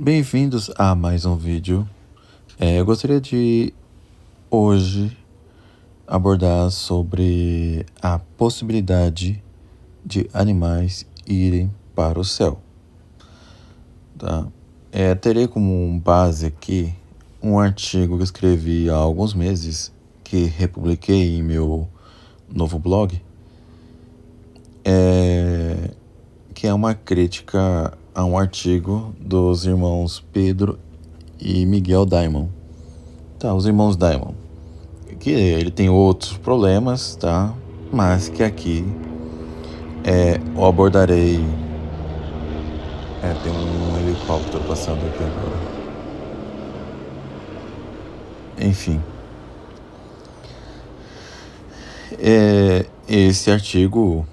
Bem-vindos a mais um vídeo. Eu gostaria de hoje abordar sobre a possibilidade de animais irem para o céu. Tá? Terei como base aqui um artigo que escrevi há alguns meses, que republiquei em meu novo blog, que é uma crítica a um artigo dos irmãos Pedro e Miguel Diamond. Tá, os irmãos Diamond. Que ele tem outros problemas, tá? Mas que aqui eu abordarei. Tem um helicóptero passando aqui agora. Enfim. Esse artigo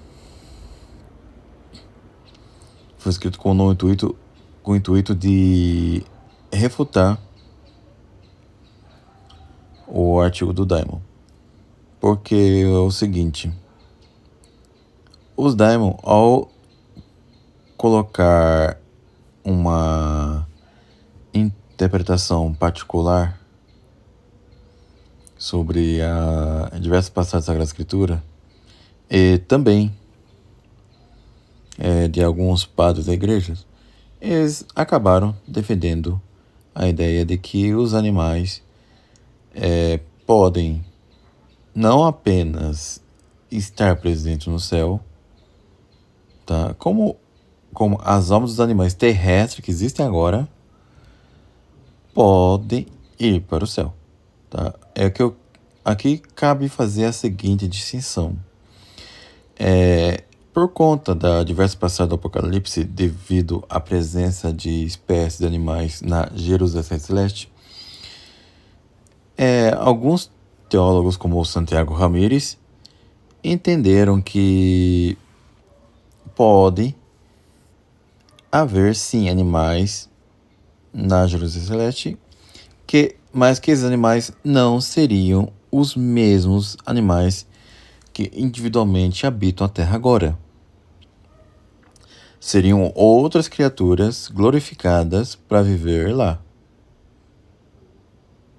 foi escrito com o intuito de refutar o artigo do Diamond. Porque é o seguinte: os Diamond, ao colocar uma interpretação particular sobre diversas passagens da Sagrada Escritura, e também de alguns padres da igreja, eles acabaram defendendo a ideia de que os animais podem não apenas estar presentes no céu, tá? Como as almas dos animais terrestres que existem agora podem ir para o céu. Tá? Aqui cabe fazer a seguinte distinção. Por conta da diversas passagens do Apocalipse, devido à presença de espécies de animais na Jerusalém Celeste, alguns teólogos, como o Santiago Ramírez, entenderam que pode haver sim animais na Jerusalém Celeste, mas que esses animais não seriam os mesmos animais que individualmente habitam a Terra agora. Seriam outras criaturas glorificadas para viver lá.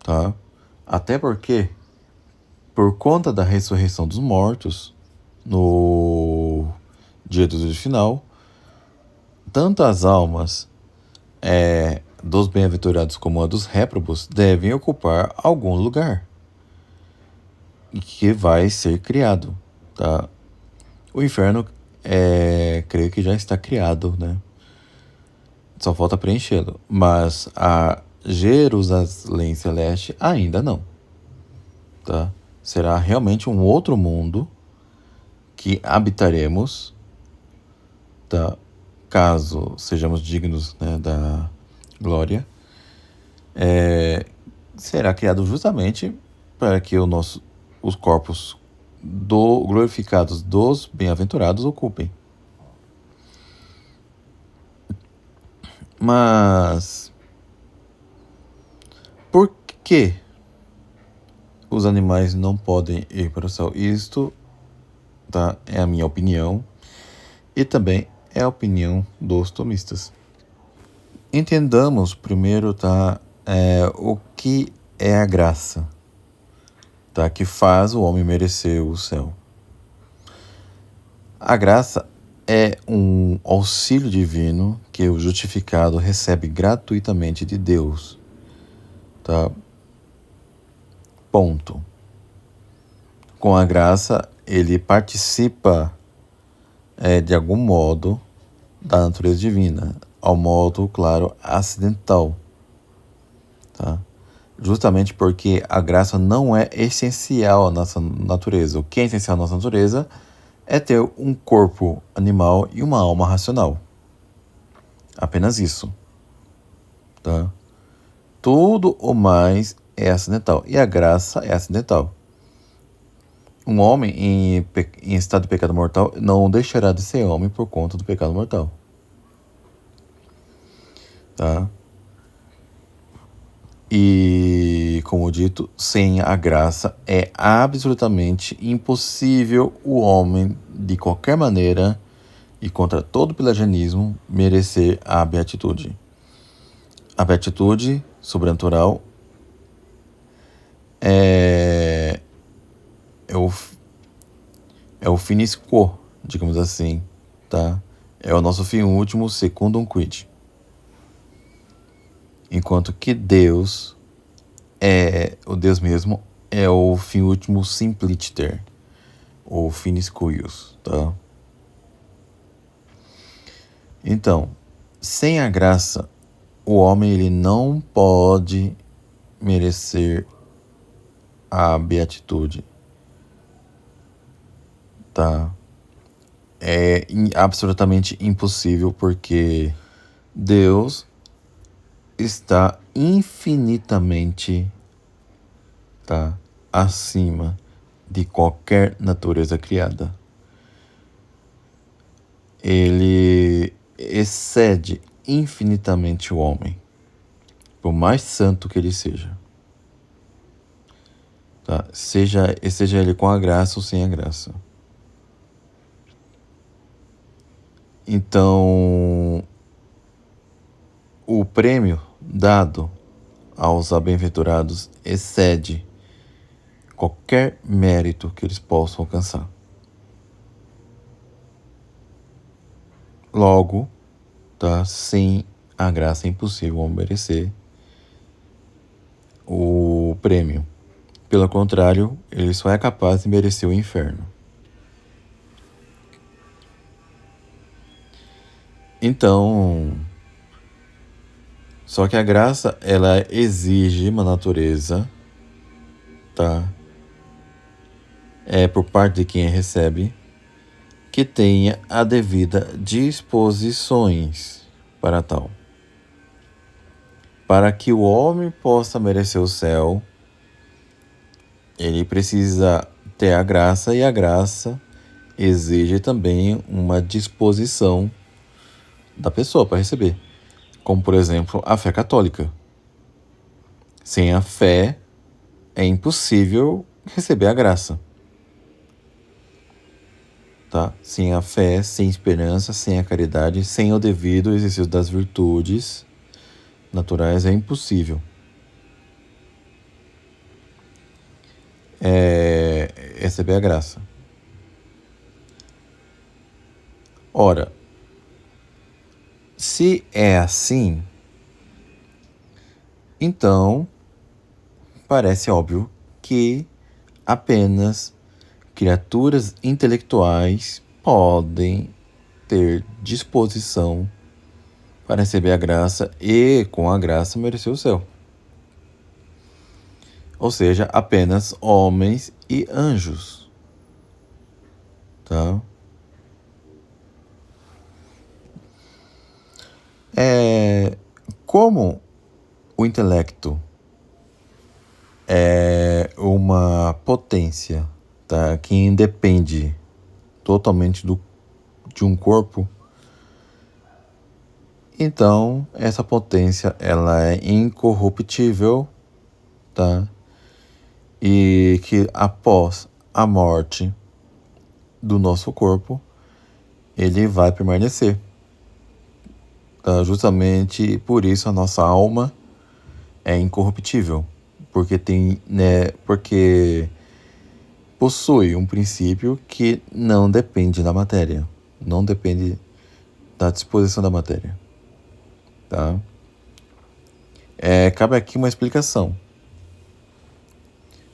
Tá? Até porque, por conta da ressurreição dos mortos, no dia do juízo final, tanto as almas dos bem-aventurados como a dos réprobos devem ocupar algum lugar que vai ser criado. Tá? O inferno, creio que já está criado, né? Só falta preenchê-lo. Mas a Jerusalém Celeste ainda não. Tá? Será realmente um outro mundo que habitaremos, tá? Caso sejamos dignos, né, da glória. Será criado justamente para que os corpos glorificados dos bem-aventurados ocupem. Mas por que os animais não podem ir para o céu? Isto, tá, é a minha opinião e também é a opinião dos tomistas. Entendamos primeiro, tá, o que é a graça, tá, que faz o homem merecer o céu. A graça é um auxílio divino que o justificado recebe gratuitamente de Deus. Tá? Ponto. Com a graça, ele participa de algum modo da natureza divina, ao modo, claro, acidental. Tá? Justamente porque a graça não é essencial à nossa natureza. O que é essencial à nossa natureza é ter um corpo animal e uma alma racional. Apenas isso. Tá? Tudo o mais é acidental. E a graça é acidental. Um homem em estado de pecado mortal não deixará de ser homem por conta do pecado mortal. Tá? E, como dito, sem a graça é absolutamente impossível o homem, de qualquer maneira e contra todo pelagianismo, merecer a beatitude. a beatitude sobrenatural é o finis quo, digamos assim, tá? É o nosso fim último, secundum quid. Enquanto que Deus o Deus mesmo é o fim último simpliciter, ou finis cuius, tá? Então, sem a graça, o homem ele não pode merecer a beatitude, tá? É absolutamente impossível porque Deus está infinitamente, tá, acima de qualquer natureza criada. Ele excede infinitamente o homem, por mais santo que ele seja. Tá? Seja ele com a graça ou sem a graça. Então, o prêmio dado aos bem-aventurados excede qualquer mérito que eles possam alcançar. Logo, tá, sem a graça é impossível merecer o prêmio. Pelo contrário, ele só é capaz de merecer o inferno. Então, só que a graça, ela exige uma natureza, tá? Por parte de quem a recebe, que tenha a devida disposições para tal. Para que o homem possa merecer o céu, ele precisa ter a graça, e a graça exige também uma disposição da pessoa para receber. Como, por exemplo, a fé católica. Sem a fé, é impossível receber a graça. Tá? Sem a fé, sem esperança, sem a caridade, sem o devido exercício das virtudes naturais, é impossível receber a graça. Ora, se é assim, então parece óbvio que apenas criaturas intelectuais podem ter disposição para receber a graça e, com a graça, merecer o céu. Ou seja, apenas homens e anjos. Tá? Como o intelecto é uma potência, tá, que independe totalmente de um corpo, então essa potência ela é incorruptível, tá? E que após a morte do nosso corpo, ele vai permanecer. Tá? Justamente por isso a nossa alma é incorruptível, porque possui um princípio que não depende da matéria, não depende da disposição da matéria, tá? Cabe aqui uma explicação.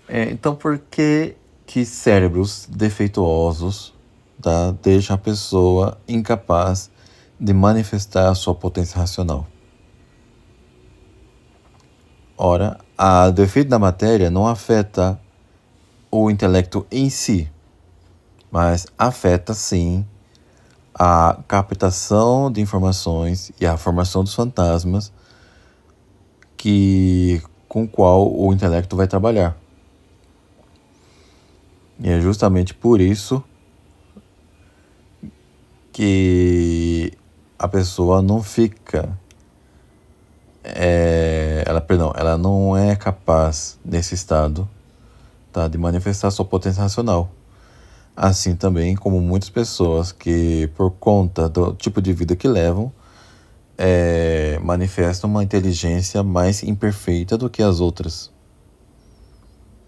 Então, por que cérebros defeituosos, tá, deixam a pessoa incapaz de manifestar a sua potência racional? Ora, a defeito da matéria não afeta o intelecto em si, mas afeta sim a captação de informações e a formação dos fantasmas com o qual o intelecto vai trabalhar. E é justamente por isso que a pessoa não fica, ela não é capaz nesse estado, tá, de manifestar sua potência racional. Assim também como muitas pessoas que, por conta do tipo de vida que levam, manifestam uma inteligência mais imperfeita do que as outras,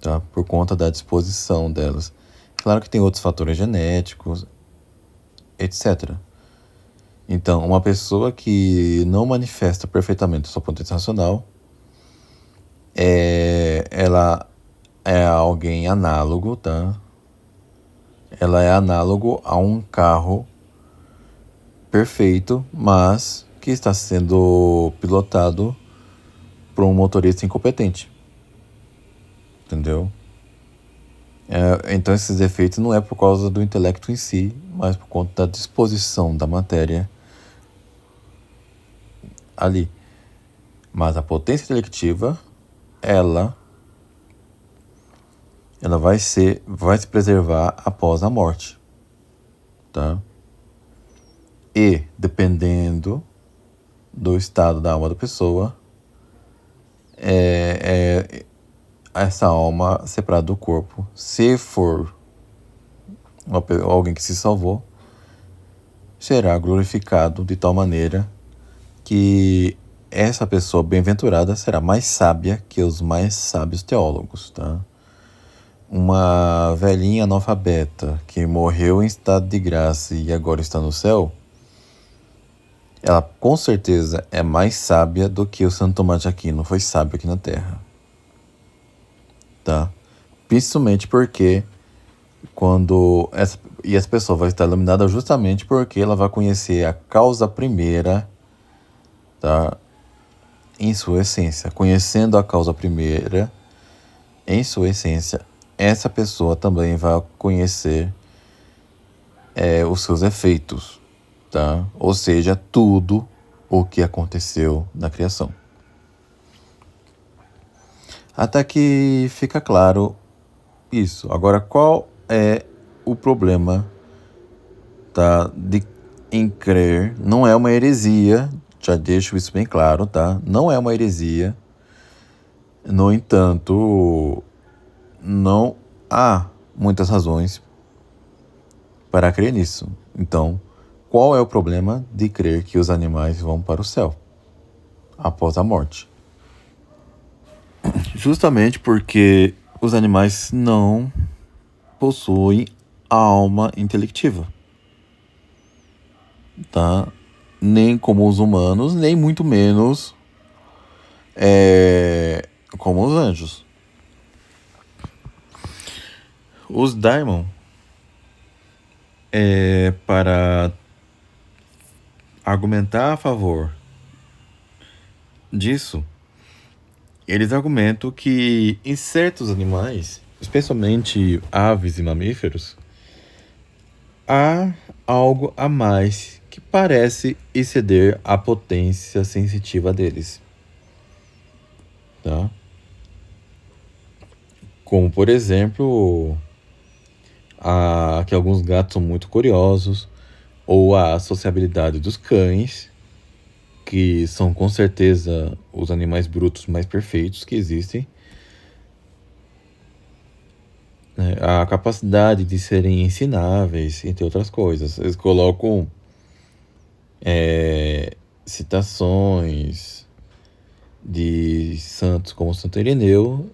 tá? Por conta da disposição delas. Claro que tem outros fatores genéticos, etc. Então, uma pessoa que não manifesta perfeitamente sua potência racional, ela é alguém análogo, tá? Ela é análogo a um carro perfeito, mas que está sendo pilotado por um motorista incompetente. Entendeu? Então esses defeitos não é por causa do intelecto em si, mas por conta da disposição da matéria ali. Mas a potência intelectiva, ela vai se preservar após a morte, tá? E, dependendo do estado da alma da pessoa, essa alma separada do corpo, se for alguém que se salvou, será glorificado de tal maneira que essa pessoa bem-aventurada será mais sábia que os mais sábios teólogos, tá? Uma velhinha analfabeta que morreu em estado de graça e agora está no céu, ela com certeza é mais sábia do que o Santo Tomás de Aquino foi sábio aqui na Terra, tá? Principalmente porque essa pessoa vai estar iluminada justamente porque ela vai conhecer a causa primeira, tá? Em sua essência. Conhecendo a causa primeira em sua essência, essa pessoa também vai conhecer os seus efeitos, tá? Ou seja, tudo o que aconteceu na criação. Até que fica claro isso. Agora, qual é o problema, tá, em crer? Não é uma heresia, já deixo isso bem claro, tá? Não é uma heresia. No entanto, não há muitas razões para crer nisso. Então, qual é o problema de crer que os animais vão para o céu após a morte? Justamente porque os animais não possuem alma intelectiva, tá? Nem como os humanos, nem muito menos como os anjos. Os Daimon, para argumentar a favor disso, eles argumentam que em certos animais, especialmente aves e mamíferos, há algo a mais que parece exceder a potência sensitiva deles, tá? Como, por exemplo, que alguns gatos são muito curiosos, ou a sociabilidade dos cães, que são com certeza os animais brutos mais perfeitos que existem, né? A capacidade de serem ensináveis, entre outras coisas. Eles colocam citações de santos como Santo Ireneu,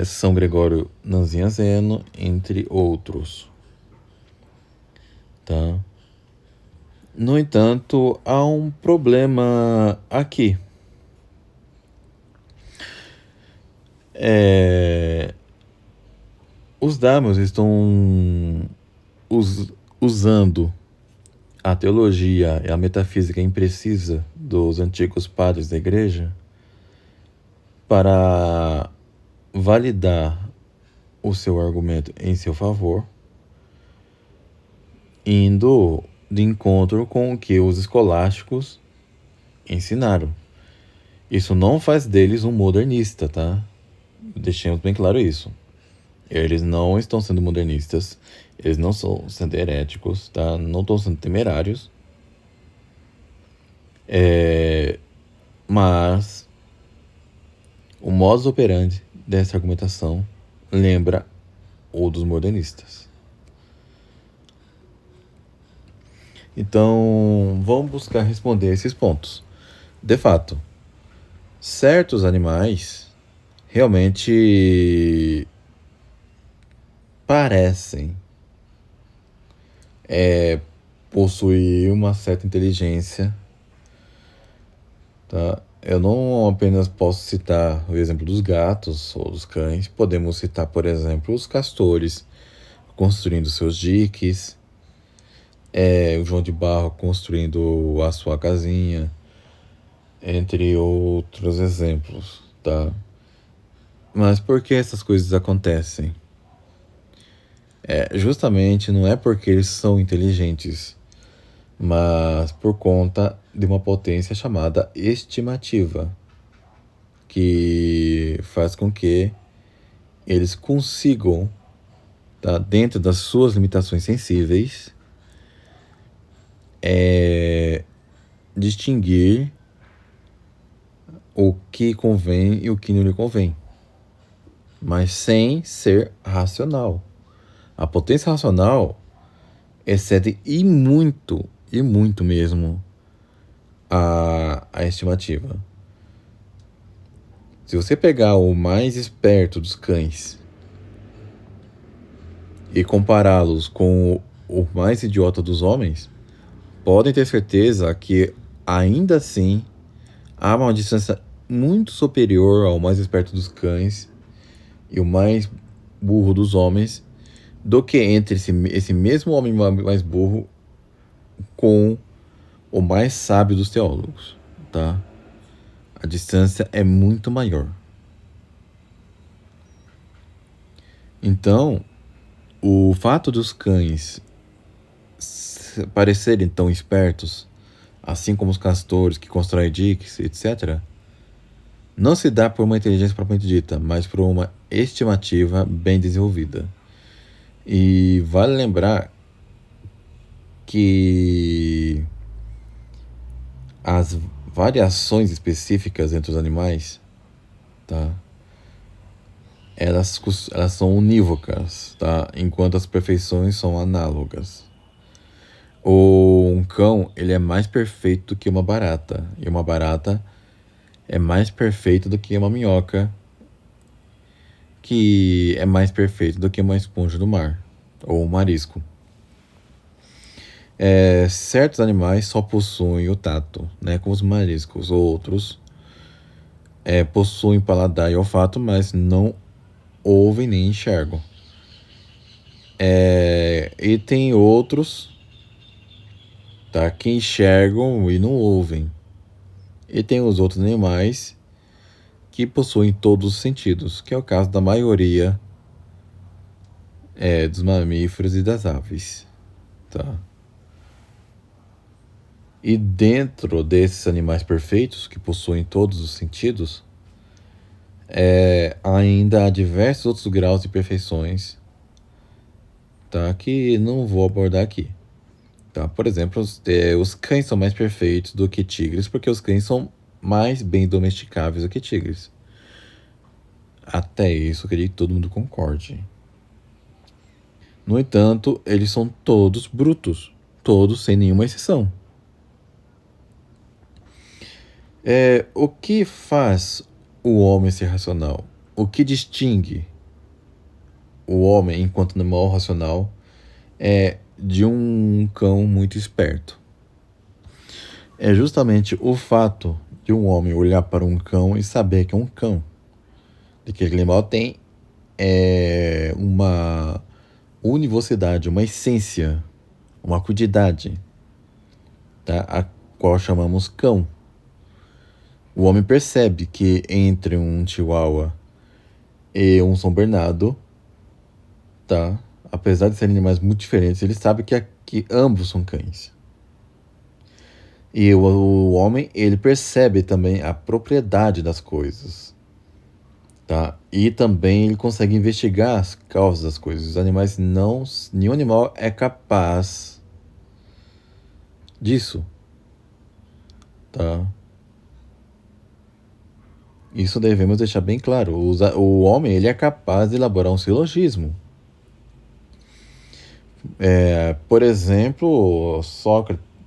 São Gregório Nazianzeno, entre outros, tá? No entanto, há um problema aqui. Os Dharmas estão usando a teologia e a metafísica imprecisa dos antigos padres da igreja para validar o seu argumento em seu favor, indo de encontro com o que os escolásticos ensinaram. Isso não faz deles um modernista, tá? Deixemos bem claro isso. Eles não estão sendo modernistas, eles não estão sendo heréticos, tá? Não estão sendo temerários. Mas o modus operandi dessa argumentação lembra o dos modernistas. Então, vamos buscar responder esses pontos. De fato, certos animais realmente parecem possuir uma certa inteligência, tá? Eu não apenas posso citar o exemplo dos gatos ou dos cães, podemos citar, por exemplo, os castores construindo seus diques, o João de Barro construindo a sua casinha, entre outros exemplos, tá? Mas por que essas coisas acontecem? Justamente não é porque eles são inteligentes, mas por conta de uma potência chamada estimativa, que faz com que eles consigam, tá, dentro das suas limitações sensíveis, distinguir o que convém e o que não lhe convém, mas sem ser racional. A potência racional excede e muito mesmo, a estimativa. Se você pegar o mais esperto dos cães e compará-los com o mais idiota dos homens, podem ter certeza que ainda assim há uma distância muito superior ao mais esperto dos cães e o mais burro dos homens do que entre esse mesmo homem mais burro com o mais sábio dos teólogos, tá? A distância é muito maior. Então, o fato dos cães parecerem tão espertos, assim como os castores que constroem diques, etc., não se dá por uma inteligência propriamente dita, mas por uma estimativa bem desenvolvida. E vale lembrar que as variações específicas entre os animais, tá? Elas são unívocas, tá? Enquanto as perfeições são análogas. Um cão, ele é mais perfeito do que uma barata. E uma barata é mais perfeita do que uma minhoca, que é mais perfeito do que uma esponja do mar, ou um marisco. Certos animais só possuem o tato, né, como os mariscos. Outros possuem paladar e olfato, mas não ouvem nem enxergam. E tem outros, tá, que enxergam e não ouvem. E tem os outros animais que possuem todos os sentidos, que é o caso da maioria dos mamíferos e das aves, tá? E dentro desses animais perfeitos, que possuem todos os sentidos, ainda há diversos outros graus de perfeições, tá? Que não vou abordar aqui. Tá? Por exemplo, os cães são mais perfeitos do que tigres, porque os cães são mais bem domesticáveis do que tigres. Até isso, eu queria que todo mundo concorde. No entanto, eles são todos brutos, todos sem nenhuma exceção. O que faz o homem ser racional? O que distingue o homem enquanto animal racional de um cão muito esperto? É justamente o fato de um homem olhar para um cão e saber que é um cão. De que aquele animal tem uma univocidade, uma essência, uma acuidade, tá? A qual chamamos cão. O homem percebe que entre um Chihuahua e um São Bernardo, tá? Apesar de serem animais muito diferentes, ele sabe que ambos são cães. E o homem, ele percebe também a propriedade das coisas, tá? E também ele consegue investigar as causas das coisas. Os animais não... Nenhum animal é capaz disso, tá? Isso devemos deixar bem claro. O homem, ele é capaz de elaborar um silogismo. Por exemplo,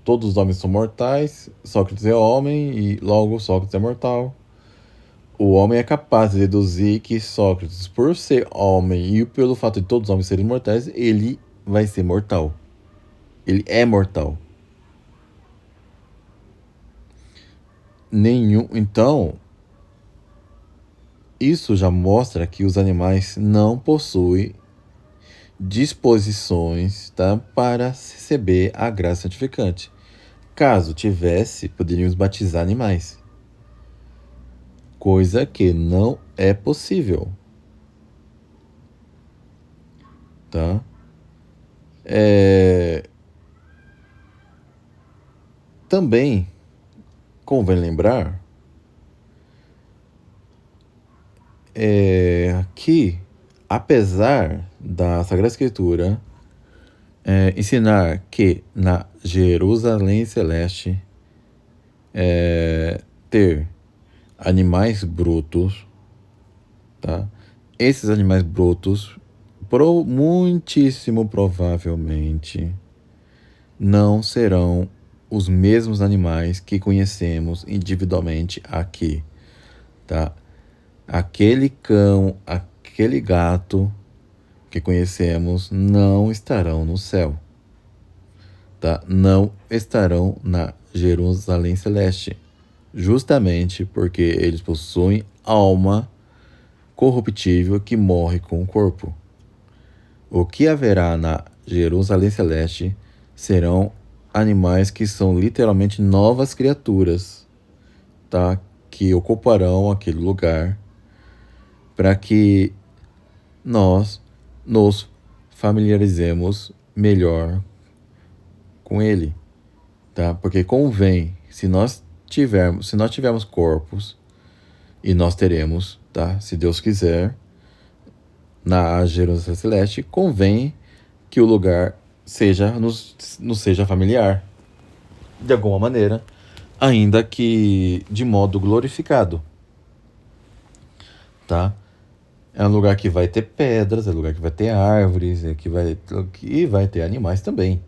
todos os homens são mortais, Sócrates é homem e logo Sócrates é mortal. O homem é capaz de deduzir que Sócrates, por ser homem e pelo fato de todos os homens serem mortais, ele vai ser mortal. Ele é mortal. Então, isso já mostra que os animais não possuem disposições, tá, para receber a graça santificante. Caso tivesse, poderíamos batizar animais. Coisa que não é possível. Tá? Também convém lembrar que, apesar da Sagrada Escritura ensinar que na Jerusalém Celeste ter animais brutos, tá? Esses animais brutos, muitíssimo provavelmente, não serão os mesmos animais que conhecemos individualmente aqui, tá? Aquele cão, aquele gato que conhecemos não estarão no céu, tá? Não estarão na Jerusalém Celeste, justamente porque eles possuem alma corruptível que morre com o corpo. O que haverá na Jerusalém Celeste serão animais que são literalmente novas criaturas, tá? Que ocuparão aquele lugar para que nós nos familiarizemos melhor com ele, tá? Porque convém, se nós tivermos corpos, e nós teremos, tá? Se Deus quiser, na Jerusalém Celeste, convém que o lugar nos seja familiar, de alguma maneira, ainda que de modo glorificado, tá? É um lugar que vai ter pedras, é um lugar que vai ter árvores, que vai ter animais também,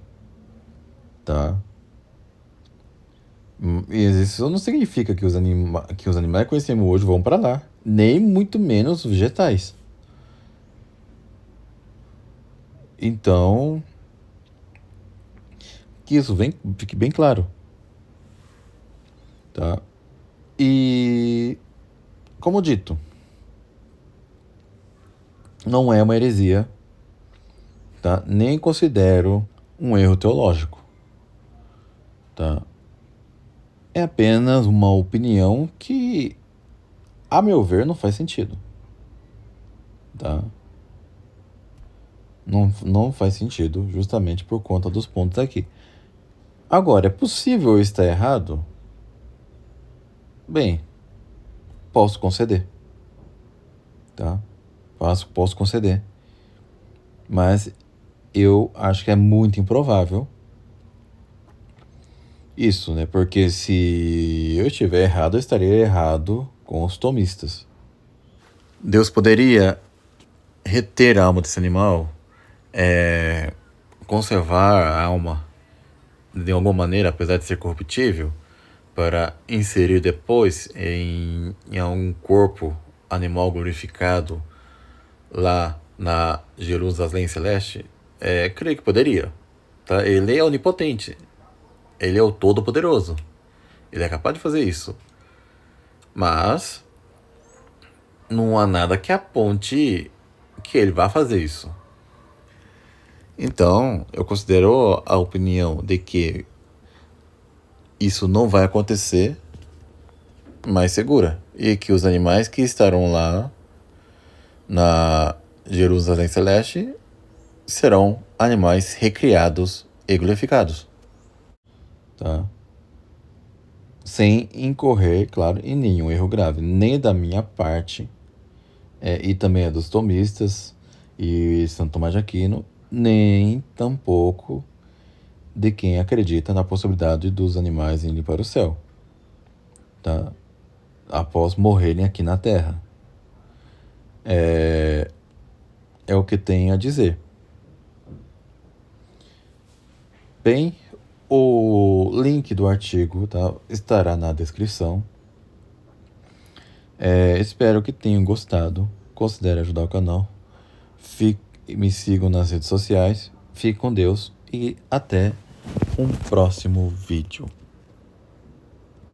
tá? E isso não significa que que os animais que conhecemos hoje vão para lá, nem muito menos vegetais. Então, que isso fique bem claro, tá? E, como dito, não é uma heresia, tá? Nem considero um erro teológico, tá? É apenas uma opinião que, a meu ver, não faz sentido, tá? Não faz sentido, justamente por conta dos pontos aqui. Agora, é possível eu estar errado? Bem, posso conceder, tá? Posso conceder. Mas eu acho que é muito improvável isso, né? Porque se eu estiver errado, eu estaria errado com os tomistas. Deus poderia reter a alma desse animal, conservar a alma de alguma maneira, apesar de ser corruptível, para inserir depois em algum corpo animal glorificado lá na Jerusalém Celeste? Creio que poderia. Tá? Ele é onipotente. Ele é o Todo-Poderoso. Ele é capaz de fazer isso. Mas não há nada que aponte que ele vá fazer isso. Então, eu considero a opinião de que isso não vai acontecer mais segura. E que os animais que estarão lá na Jerusalém Celeste serão animais recriados e glorificados. Tá? Sem incorrer, claro, em nenhum erro grave, nem da minha parte, e também é dos tomistas e Santo Tomás de Aquino, nem tampouco de quem acredita na possibilidade dos animais irem para o céu, tá? Após morrerem aqui na Terra. É o que tem a dizer. Bem, O link do artigo, tá, estará na descrição. Espero que tenham gostado. Considere ajudar o canal. Me sigam nas redes sociais. Fique com Deus e até um próximo vídeo.